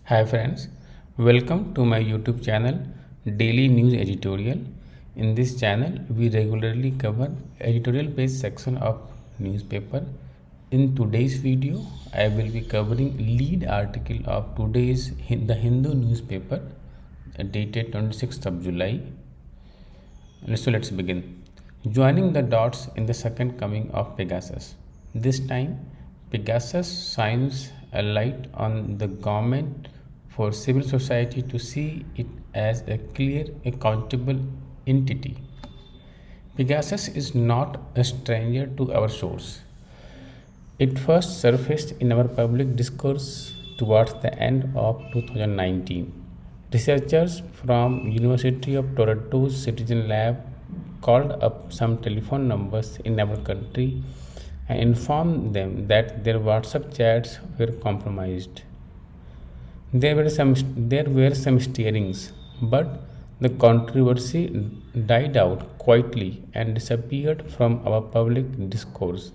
Hi friends, welcome to my YouTube channel Daily News Editorial. In this channel, we regularly cover editorial page section of newspaper. In today's video, I will be covering lead article of today's The Hindu newspaper dated 26th of July. So let's begin. Joining the dots in the second coming of Pegasus. This time, Pegasus shines a light on the government for civil society to see it as a clear, accountable entity. Pegasus is not a stranger to our shores. It first surfaced in our public discourse towards the end of 2019. Researchers from University of Toronto's Citizen Lab called up some telephone numbers in our country and informed them that their WhatsApp chats were compromised. There were some stirrings, but the controversy died out quietly and disappeared from our public discourse.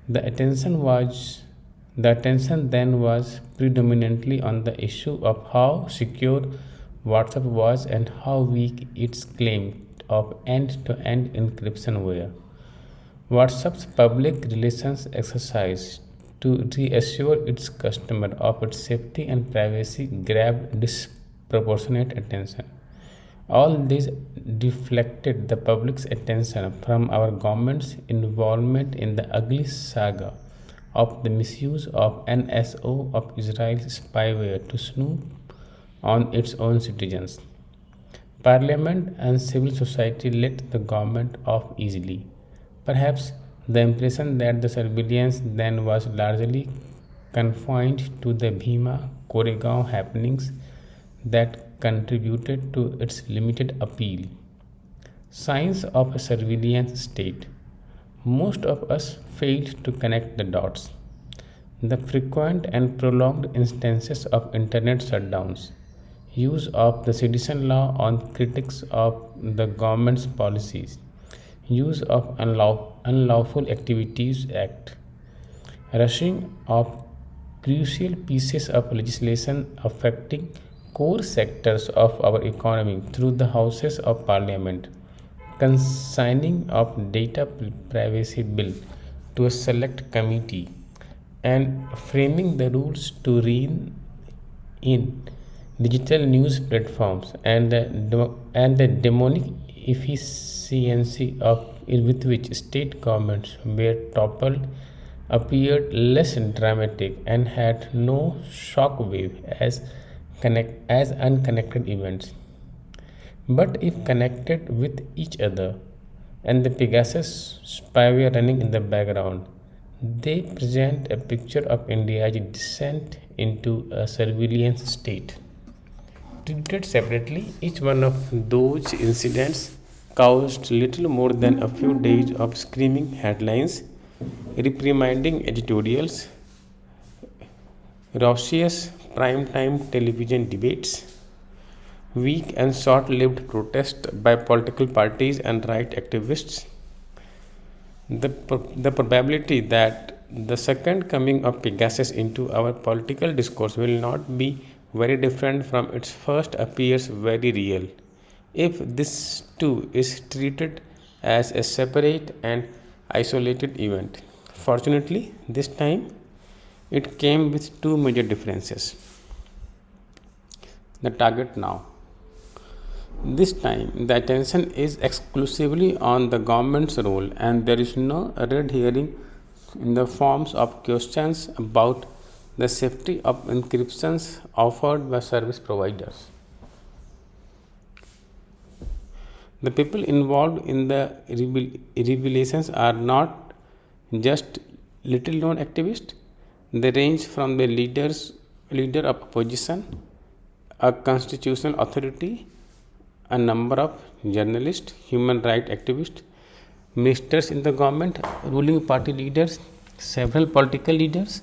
The attention was the attention then was predominantly on the issue of how secure WhatsApp was and how weak its claim of end-to-end encryption were. WhatsApp's public relations exercise to reassure its customer of its safety and privacy grabbed disproportionate attention. All this deflected the public's attention from our government's involvement in the ugly saga of the misuse of NSO of Israel's spyware to snoop on its own citizens. Parliament and civil society let the government off easily. Perhaps the impression that the surveillance then was largely confined to the Bhima Koregaon happenings that contributed to its limited appeal. Signs of a surveillance state. Most of us failed to connect the dots. The frequent and prolonged instances of internet shutdowns, use of the sedition law on critics of the government's policies, use of Unlawful Activities Act, rushing of crucial pieces of legislation affecting core sectors of our economy through the Houses of Parliament, consigning of data privacy bill to a select committee, and framing the rules to rein in digital news platforms and the demonic efficiency of with which state governments were toppled appeared less dramatic and had no shock wave as unconnected events. But if connected with each other and the Pegasus spyware running in the background, they present a picture of India's descent into a surveillance state. Treated separately, each one of those incidents caused little more than a few days of screaming headlines, reprimanding editorials, raucous prime-time television debates, weak and short-lived protests by political parties and right activists. The probability that the second coming of Pegasus into our political discourse will not be very different from its first appears very real if this too is treated as a separate and isolated event. Fortunately, this time it came with two major differences. The target now. This time, the attention is exclusively on the government's role, and there is no red herring in the forms of questions about the safety of encryptions offered by service providers. The people involved in the revelations are not just little known activists. They range from the leader of opposition, a constitutional authority, a number of journalists, human rights activists, ministers in the government, ruling party leaders, several political leaders,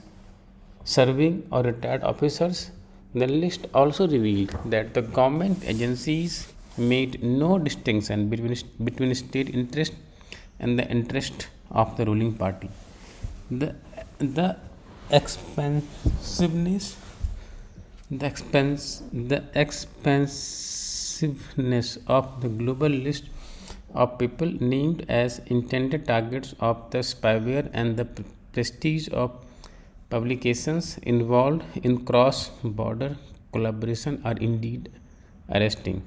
serving or retired officers. The list also revealed that the government agencies made no distinction between state interest and the interest of the ruling party. The expansiveness The expansiveness of the global list of people named as intended targets of the spyware and the prestige of publications involved in cross border collaboration are indeed arresting.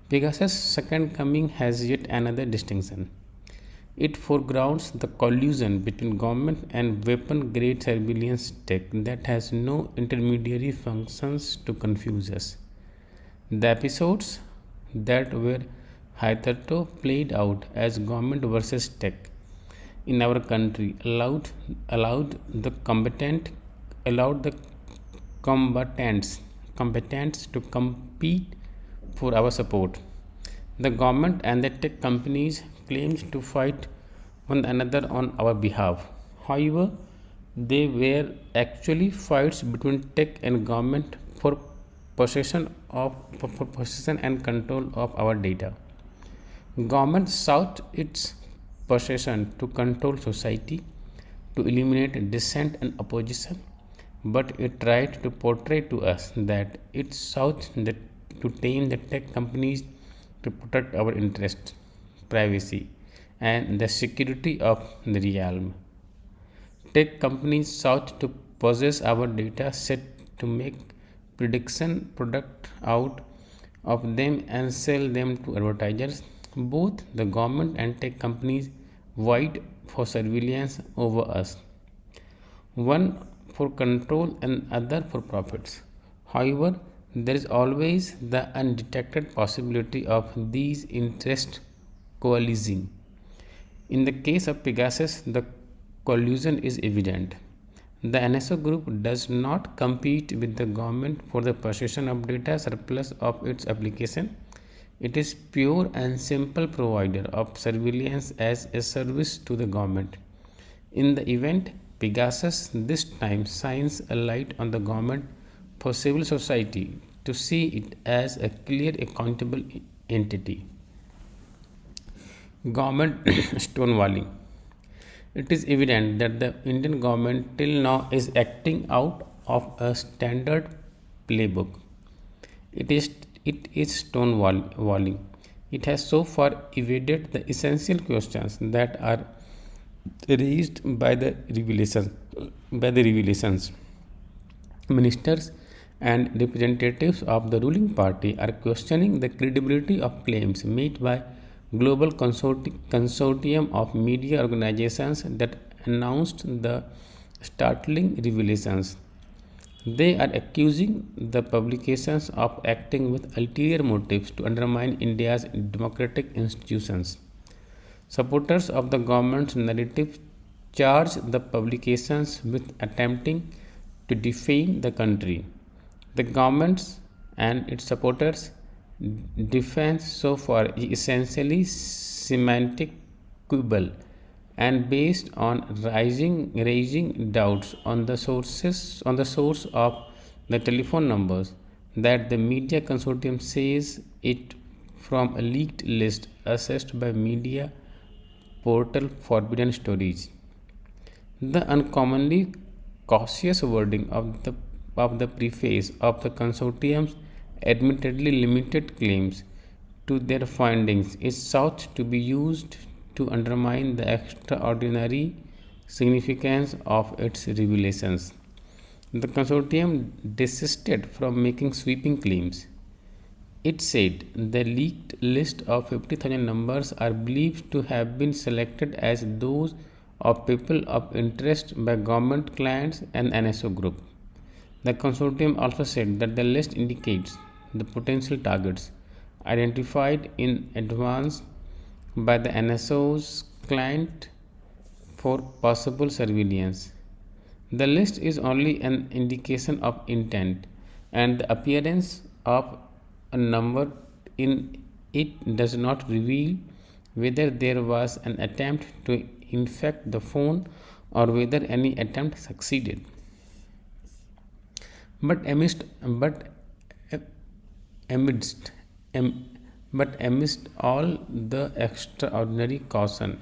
Pegasus' second coming has yet another distinction. It foregrounds the collusion between government and weapon grade surveillance tech that has no intermediary functions to confuse us. The episodes that were hitherto played out as government versus tech in our country allowed the combatant allowed the combatants to compete for our support. The government and the tech companies claimed to fight one another on our behalf. However, they were actually fights between tech and government for possession and control of our data. Government sought its possession to control society, to eliminate dissent and opposition, but it tried to portray to us that it sought to tame the tech companies to protect our interests, privacy, and the security of the realm. Tech companies sought to possess our data set to make prediction product out of them and sell them to advertisers. Both the government and tech companies vied for surveillance over us, one for control and other for profits. However, there is always the undetected possibility of these interests coalescing. In the case of Pegasus, the collusion is evident. The NSO group does not compete with the government for the possession of data surplus of its application. It is pure and simple provider of surveillance as a service to the government. In the event, Pegasus this time shines a light on the government for civil society to see it as a clear accountable entity. Government stonewalling. It is evident that the Indian government till now is acting out of a standard playbook. It is it is stonewalling. It has so far evaded the essential questions that are raised by the revelations. Ministers and representatives of the ruling party are questioning the credibility of claims made by global consortium of media organizations that announced the startling revelations. They are accusing the publications of acting with ulterior motives to undermine India's democratic institutions. Supporters of the government's narrative charge the publications with attempting to defame the country. The government's and its supporters' defense so far is essentially semantic quibble and based on raising doubts on the source of the telephone numbers that the media consortium says it from a leaked list accessed by media portal Forbidden Stories. The uncommonly cautious wording of the preface of the consortium's admittedly limited claims to their findings is sought to be used to undermine the extraordinary significance of its revelations. The consortium desisted from making sweeping claims. It said the leaked list of 50,000 numbers are believed to have been selected as those of people of interest by government clients and NSO group. The consortium also said that the list indicates the potential targets identified in advance by the NSO's client for possible surveillance. The list is only an indication of intent, and the appearance of a number in it does not reveal whether there was an attempt to infect the phone or whether any attempt succeeded. But amidst but amidst am- amidst all the extraordinary caution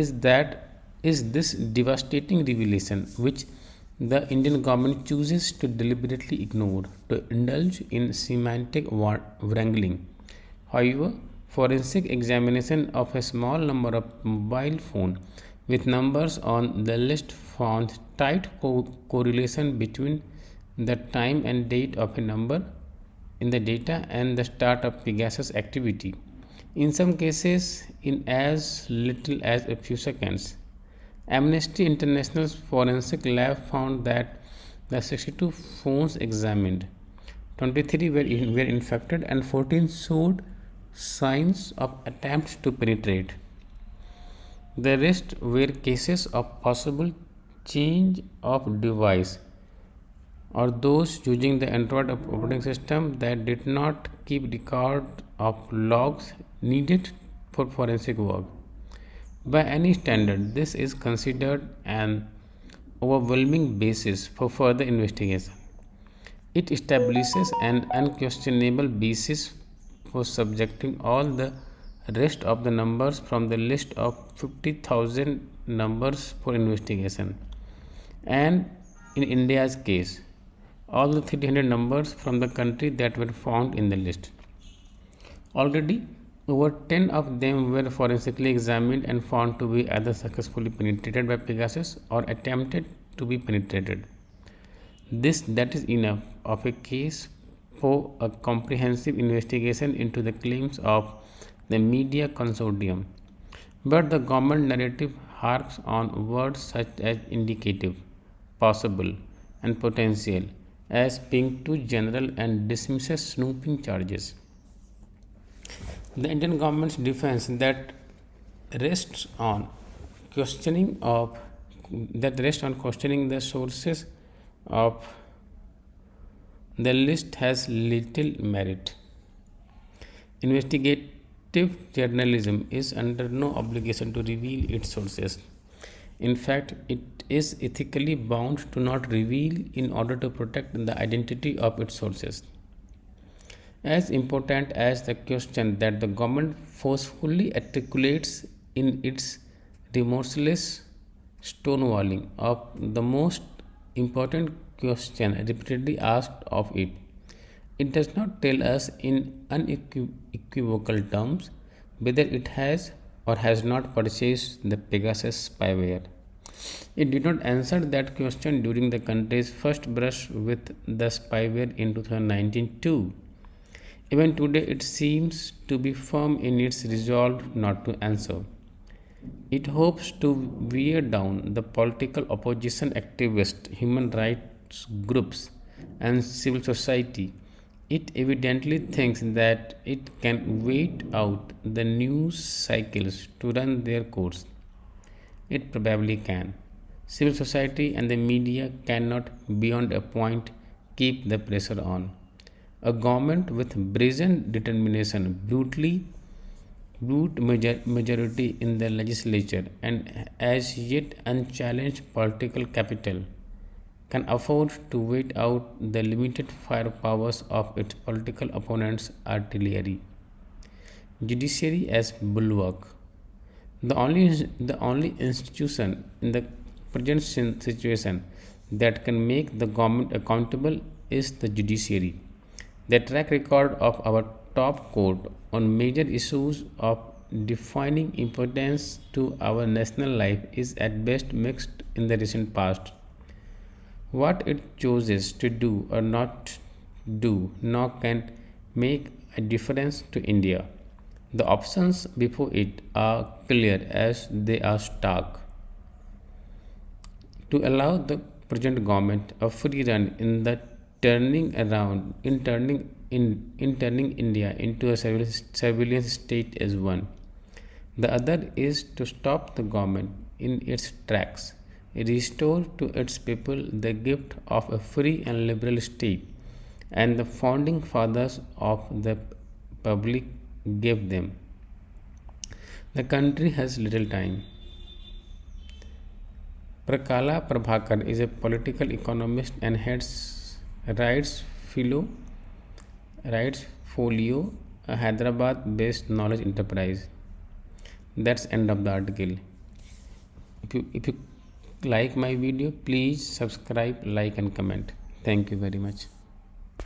is that is this devastating revelation which the Indian government chooses to deliberately ignore, to indulge in semantic wrangling. However, forensic examination of a small number of mobile phones with numbers on the list found tight correlation between the time and date of a number in the data and the start of Pegasus activity. In some cases, in as little as a few seconds. Amnesty International's forensic lab found that the 62 phones examined, 23 were infected and 14 showed signs of attempts to penetrate. The rest were cases of possible change of device or those using the Android operating system that did not keep record of logs needed for forensic work. By any standard, this is considered an overwhelming basis for further investigation. It establishes an unquestionable basis for subjecting all the rest of the numbers from the list of 50,000 numbers for investigation. And in India's case, all the 300 numbers from the country that were found in the list. Already, over 10 of them were forensically examined and found to be either successfully penetrated by Pegasus or attempted to be penetrated. That is enough of a case for a comprehensive investigation into the claims of the media consortium. But the government narrative harps on words such as indicative, possible, and potential as being too general and dismisses snooping charges. The Indian government's defense rests on questioning of rests on questioning the sources of the list has little merit. Investigative journalism is under no obligation to reveal its sources. In fact, it is ethically bound to not reveal in order to protect the identity of its sources. As important as the question that the government forcefully articulates in its remorseless stonewalling of the most important question repeatedly asked of it, it does not tell us in unequivocal terms whether it has or has not purchased the Pegasus spyware. It did not answer that question during the country's first brush with the spyware in 2019 too. Even today, it seems to be firm in its resolve not to answer. It hopes to wear down the political opposition activists, human rights groups, and civil society. It evidently thinks that it can wait out the news cycles to run their course. It probably can. Civil society and the media cannot, beyond a point, keep the pressure on. A government with brazen determination, majority in the legislature, and as yet unchallenged political capital can afford to wait out the limited firepowers of its political opponents' artillery. Judiciary as bulwark. The only institution in the present situation that can make the government accountable is the judiciary. The track record of our top court on major issues of defining importance to our national life is at best mixed in the recent past. What it chooses to do or not do now can make a difference to India. The options before it are clear as they are stark. To allow the present government a free run in the turning India into a surveillance state is one. The other is to stop the government in its tracks, restore to its people the gift of a free and liberal state, and the founding fathers of the public gave them. The country has little time. Prakala Prabhakar is a political economist and heads Rights Philo, Rights Folio, a Hyderabad-based knowledge enterprise. That's end of the article. If you like my video, please subscribe, like and comment. Thank you very much.